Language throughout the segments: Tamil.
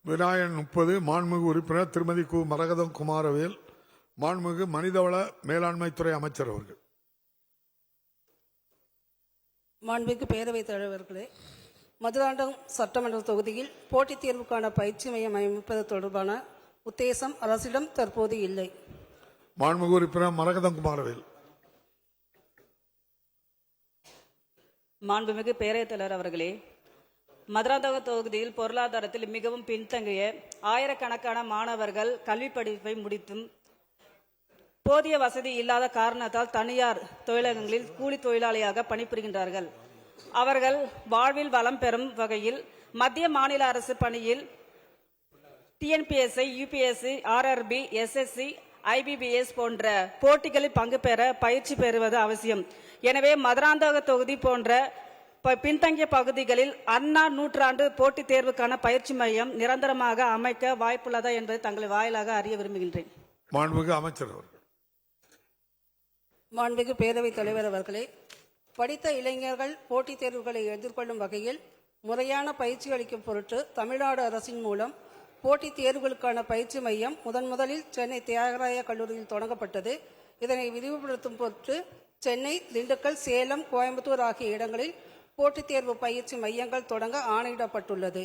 விநாயகன் 30 மாண்புமிகு உறுப்பினர் திருமதி கு மரகதம் குமாரவேல் மாண்புமிகு மனிதவள மேலாண்மைத்துறை அமைச்சர் அவர்கள். மாண்புமிகு பேரவைத் தலைவர்களே, மதுராந்தகம் சட்டமன்ற தொகுதியில் போட்டித் தேர்வுக்கான பயிற்சி மையம் அமைப்பது தொடர்பான உத்தேசம் அரசிடம் தற்போது இல்லை. மாண்புமிகு உறுப்பினர் மரகதம் குமாரவேல். மாண்புமிகு பேரவைத் தலைவர் அவர்களே, மதுராந்தகம் தொகுதியில் பொருளாதாரத்தில் மிகவும் பின்தங்கிய ஆயிரக்கணக்கான மாணவர்கள் கல்வி படிப்பை முடித்தும் போதிய வசதி இல்லாத காரணத்தால் தனியார் தொழிலகங்களில் கூலி தொழிலாளியாக பணிபுரிகின்றார்கள். அவர்கள் வாழ்வில் வளம் பெறும் வகையில் மத்திய மாநில அரசு பணியில் TNPSC, UPSC, RRB, SSC, IBPS போன்ற போட்டிகளில் பங்கு பெற பயிற்சி பெறுவது அவசியம். எனவே மதுராந்தகம் தொகுதி போன்ற பின்தங்கிய பகுதிகளில் அண்ணா நூற்றாண்டு போட்டித் தேர்வுக்கான பயிற்சி மையம் நிரந்தரமாக அமைக்க வாய்ப்புள்ளதா என்பதை தங்கள் வாயிலாக அறிய விரும்புகின்றேன். மாண்புமிகு அமைச்சர் அவர்கள். மாண்புமிகு பேரவைத் தலைவர் அவர்களே, படித்த இளைஞர்கள் போட்டித் தேர்வுகளை எதிர்கொள்ளும் வகையில் முறையான பயிற்சி அளிக்கும் பொருட்டு தமிழ்நாடு அரசின் மூலம் போட்டித் தேர்வுகளுக்கான பயிற்சி மையம் முதலில் சென்னை தியாகராய கல்லூரியில் தொடங்கப்பட்டது. இதனை விரிவுபடுத்தும் பொருட்டு சென்னை, திண்டுக்கல், சேலம், கோயம்புத்தூர் ஆகிய இடங்களில் போட்டித் தேர்வு பயிற்சி மையங்கள் தொடங்க ஆணையிடப்பட்டுள்ளது.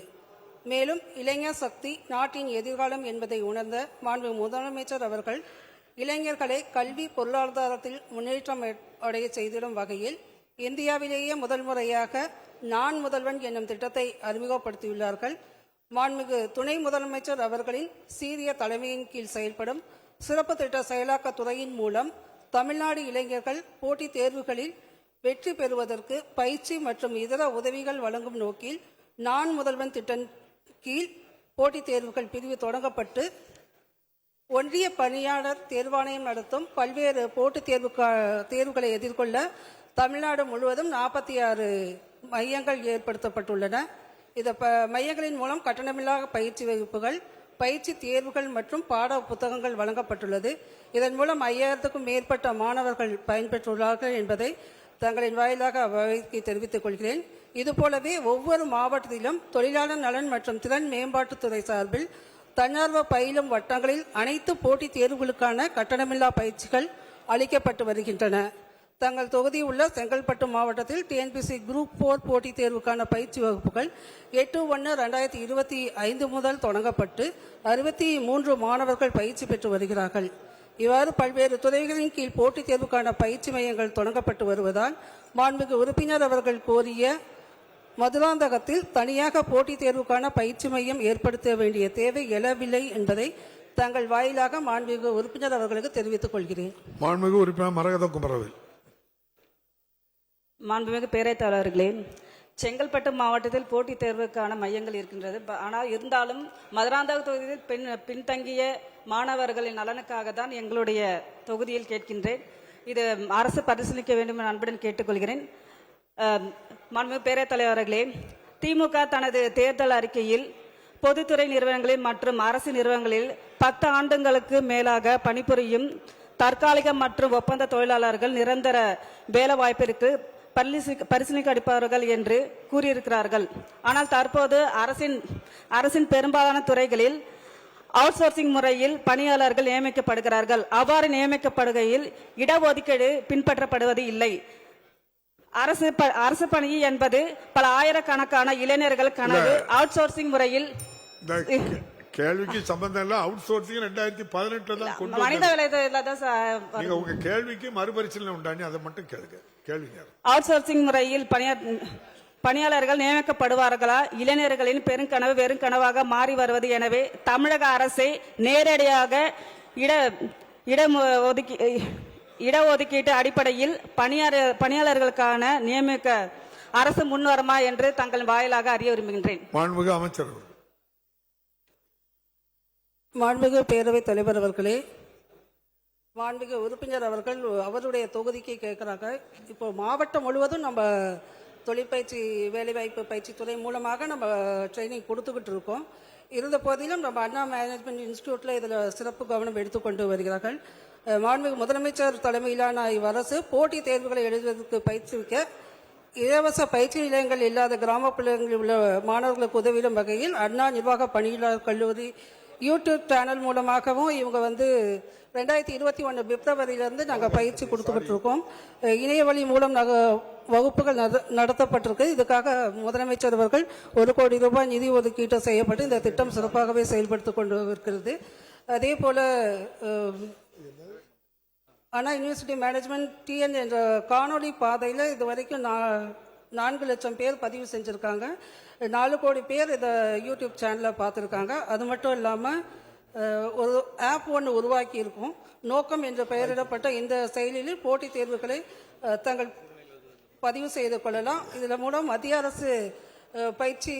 மேலும் இளைஞர் சக்தி நாட்டின் எதிர்காலம் என்பதை உணர்ந்த மாண்பு முதலமைச்சர் அவர்கள் இளைஞர்களை கல்வி பொருளாதாரத்தில் முன்னேற்றம் அடைய செய்திடும் வகையில் இந்தியாவிலேயே முதல் முறையாக நான் முதல்வன் என்னும் திட்டத்தை அறிமுகப்படுத்தியுள்ளார்கள். மாண்புமிகு துணை முதலமைச்சர் அவர்களின் சீரிய தலைமையின் கீழ் செயல்படும் சிறப்பு திட்ட செயலாக்கத் துறையின் மூலம் தமிழ்நாடு இளைஞர்கள் போட்டித் தேர்வுகளில் வெற்றி பெறுவதற்கு பயிற்சி மற்றும் இதர உதவிகள் வழங்கும் நோக்கில் நான் முதல்வன் திட்டம் கீழ் போட்டித் தேர்வுகள் பிரிவு தொடங்கப்பட்டு ஒன்றிய பணியாளர் தேர்வாணையம் நடத்தும் பல்வேறு போட்டித் தேர்வுகளை எதிர்கொள்ள தமிழ்நாடு முழுவதும் 46 மையங்கள் ஏற்படுத்தப்பட்டுள்ளன. இந்த மையங்களின் மூலம் கட்டணமில்லாத பயிற்சி வகுப்புகள், பயிற்சி தேர்வுகள் மற்றும் பாட புத்தகங்கள் வழங்கப்பட்டுள்ளது. இதன் மூலம் 5000க்கும் மேற்பட்ட மாணவர்கள் பயன்பெற்றுள்ளார்கள் என்பதை தங்களின் வாயிலாக அவைக்கு தெரிவித்துக் கொள்கிறேன். இதுபோலவே ஒவ்வொரு மாவட்டத்திலும் தொழிலாளர் நலன் மற்றும் திறன் மேம்பாட்டுத்துறை சார்பில் தன்னார்வ பயிலும் வட்டங்களில் அனைத்து போட்டித் தேர்வுகளுக்கான கட்டணமில்லா பயிற்சிகள் அளிக்கப்பட்டு வருகின்றன. தங்கள் தொகுதி உள்ள செங்கல்பட்டு மாவட்டத்தில் டிஎன்பிஎஸ்சி குரூப் 4 போட்டித் தேர்வுக்கான பயிற்சி வகுப்புகள் 8/1/2025 முதல் தொடங்கப்பட்டு 63 மாணவர்கள் பயிற்சி பெற்று வருகிறார்கள். இவ்வாறு பல்வேறு துறைகளின் கீழ் போட்டித் தேர்வுக்கான பயிற்சி மையங்கள் தொடங்கப்பட்டு வருவதால் மாண்புமிகு உறுப்பினர் அவர்கள் கோரிய மதுராந்தகத்தில் தனியாக போட்டித் தேர்வுக்கான பயிற்சி மையம் ஏற்படுத்த வேண்டிய தேவை எழவில்லை என்பதை தங்கள் வாயிலாக மாண்புமிகு உறுப்பினர் அவர்களுக்கு தெரிவித்துக் கொள்கிறேன். மாண்புமிகு உறுப்பினர் மரகதம் குமாரவேல். மாண்புமிகு பேரவைத் தலைவர்களே, செங்கல்பட்டு மாவட்டத்தில் போட்டித் தேர்வுக்கான மையங்கள் இருக்கின்றது. ஆனால் இருந்தாலும் மதுராந்தகம் தொகுதியில் பின்தங்கிய மாணவர்களின் நலனுக்காக தான் எங்களுடைய தொகுதியில் கேட்கின்றேன். இது அரசு பரிசீலிக்க வேண்டும் என அன்புடன் கேட்டுக்கொள்கிறேன். மாண்புமிகு பேரவைத் தலைவர்களே, திமுக தனது தேர்தல் அறிக்கையில் பொதுத்துறை நிறுவனங்களில் மற்றும் அரசு நிறுவனங்களில் 10 ஆண்டுகளுக்கு மேலாக பணிபுரியும் தற்காலிக மற்றும் ஒப்பந்த தொழிலாளர்கள் நிரந்தர வேலை வாய்ப்பிற்கு பரிசீலிக்க அளிப்பவர்கள் என்று கூறியிருக்கிறார்கள். ஆனால் தற்போது அரசின் பெரும்பாலான துறைகளில் அவுட் சோர்சிங் முறையில் பணியாளர்கள் நியமிக்கப்படுகிறார்கள். அவ்வாறு நியமிக்கப்படுகையில் இடஒதுக்கீடு பின்பற்றப்படுவது இல்லை. அரசு பணி என்பது பல ஆயிரக்கணக்கான இளைஞர்கள் கனவு. அவுட் சோர்சிங் முறையில் கேள்விக்கு சம்பந்தம் இல்ல. அவுட் சோர்சிங் 2018 தான் கொண்டு வந்தாங்க. உங்க கேள்விக்கு மறுபரிசீலனை உண்டானி அதை மட்டும் கேளுங்க. கேள்வி அவுட் சோர்சிங் முறையில் பணியாளர்கள் நியமிக்கப்படுவார்களா? இளைஞர்களின் பெருங்கனவு வெறும் கனவாக மாறி வருவது. எனவே தமிழக அரசை நேரடியாக இடஒதுக்கீட்டு அடிப்படையில் பணியாளர்களுக்கான நியமிக்க அரசு முன்வருமா என்று தங்கள் வாயிலாக அறிய விரும்புகின்றேன். மாண்புமிகு அமைச்சர். மாண்புமிகு பேரவைத் தலைவர் அவர்களே, மாண்புமிகு உறுப்பினர் அவர்கள் அவருடைய தொகுதிக்கு கேட்கிறாங்க. இப்போ மாவட்டம் முழுவதும் நம்ம தொழிற்பயிற்சி வேலைவாய்ப்பு பயிற்சி துறை மூலமாக நம்ம ட்ரைனிங் கொடுத்துக்கிட்டு இருக்கோம். இருந்த போதிலும் நம்ம அண்ணா மேனேஜ்மெண்ட் இன்ஸ்டிடியூட்டில் இதில் சிறப்பு கவனம் எடுத்துக்கொண்டு வருகிறார்கள். மாண்புமிகு முதலமைச்சர் தலைமையிலான இவ்வரசு போட்டித் தேர்வுகளை எழுதுவதற்கு பயிற்சிக்க இலவச பயிற்சி நிலையங்கள் இல்லாத கிராமப்புறங்களில் உள்ள மாணவர்களுக்கு உதவிடும் வகையில் அண்ணா நிர்வாக பணியாளர் கல்லூரி யூடியூப் சேனல் மூலமாகவும் இவங்க 2021 பிப்ரவரியிலிருந்து நாங்கள் பயிற்சி கொடுத்துக்கிட்டு இருக்கோம். இணைய வழி மூலம் வகுப்புகள் நடத்தப்பட்டிருக்கு. இதுக்காக முதலமைச்சர் அவர்கள் 1 கோடி ரூபாய் நிதி ஒதுக்கீட்டு செய்யப்பட்டு இந்த திட்டம் சிறப்பாகவே செயல்படுத்தி கொண்டு இருக்கிறது. அதே போல அண்ணா யூனிவர்சிட்டி மேனேஜ்மெண்ட் டிஎன் என்ற காணொலி பாதையில் இது வரைக்கும் 4 லட்சம் பேர் பதிவு செஞ்சுருக்காங்க. 4 கோடி பேர் இதை யூடியூப் சேனலில் பார்த்துருக்காங்க. அது மட்டும் இல்லாமல் ஒரு ஆப் ஒன்று உருவாக்கி இருக்கும். நோக்கம் என்று பெயரிடப்பட்ட இந்த செயலியில் போட்டித் தேர்வுகளை தங்கள் பதிவு செய்து கொள்ளலாம். இதன் மூலம் மத்திய அரசு பயிற்சி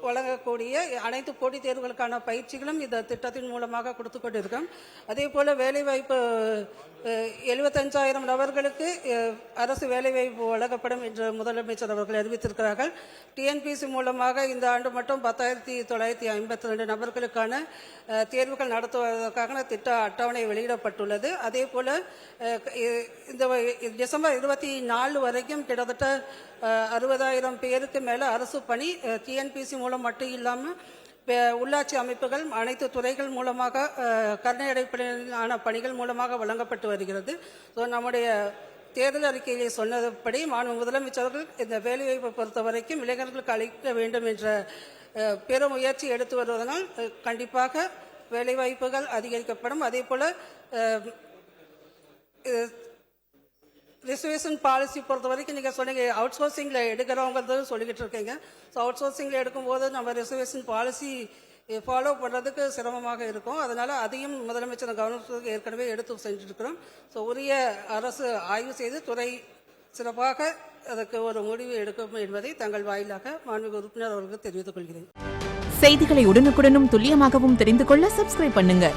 வழங்கக்கூடிய அனைத்து போட்டித் தேர்வுகளுக்கான பயிற்சிகளும் இந்த திட்டத்தின் மூலமாக கொடுத்து கொண்டிருக்கோம். அதே போல வேலைவாய்ப்பு 75,000 நபர்களுக்கு அரசு வேலைவாய்ப்பு வழங்கப்படும் என்று முதலமைச்சர் அவர்கள் அறிவித்திருக்கிறார்கள். டிஎன்பிசி மூலமாக இந்த ஆண்டு மட்டும் 10,952 நபர்களுக்கான தேர்வுகள் நடத்துவதற்கான திட்ட அட்டவணை வெளியிடப்பட்டுள்ளது. அதே போல இந்த டிசம்பர் 24 வரைக்கும் கிட்டத்தட்ட 60,000 பேருக்கு மேல அரசு பணி டிஎன்பிசி மூலம் மட்டும் இல்லாமல் உள்ளாட்சி அமைப்புகள் அனைத்து துறைகள் மூலமாக கருணை அடிப்படையிலான பணிகள் மூலமாக வழங்கப்பட்டு வருகிறது. ஸோ நம்முடைய தேர்தல் அறிக்கையை சொன்னபடி மாண்பு முதலமைச்சர்கள் இந்த வேலைவாய்ப்பை பொறுத்த வரைக்கும் இளைஞர்களுக்கு அளிக்க வேண்டும் என்ற பெரும் முயற்சி எடுத்து வருவதனால் கண்டிப்பாக வேலைவாய்ப்புகள் அதிகரிக்கப்படும். அதே போல ரிசர்வேஷன் பாலிசி பொறுத்த வரைக்கும் நீங்கள் சொன்னீங்க அவுட் சோர்சிங்கில் எடுக்கிறவங்கிறது சொல்லிக்கிட்டு இருக்கீங்க. ஸோ அவுட் சோர்சிங்கில் எடுக்கும்போது நம்ம ரிசர்வேஷன் பாலிசி ஃபாலோ பண்ணுறதுக்கு சிரமமாக இருக்கும். அதனால் அதையும் முதலமைச்சர் கவனத்துக்கு ஏற்கனவே எடுத்து செஞ்சுருக்கிறோம். ஸோ உரிய அரசு ஆய்வு செய்து துறை சிறப்பாக அதற்கு ஒரு முடிவு எடுக்கும் என்பதை தங்கள் வாயிலாக மாண்புமிகு உறுப்பினர் அவர்களுக்கு தெரிவித்துக் கொள்கிறேன். செய்திகளை உடனுக்குடனும் துல்லியமாகவும் தெரிந்து கொள்ள சப்ஸ்கிரைப் பண்ணுங்க.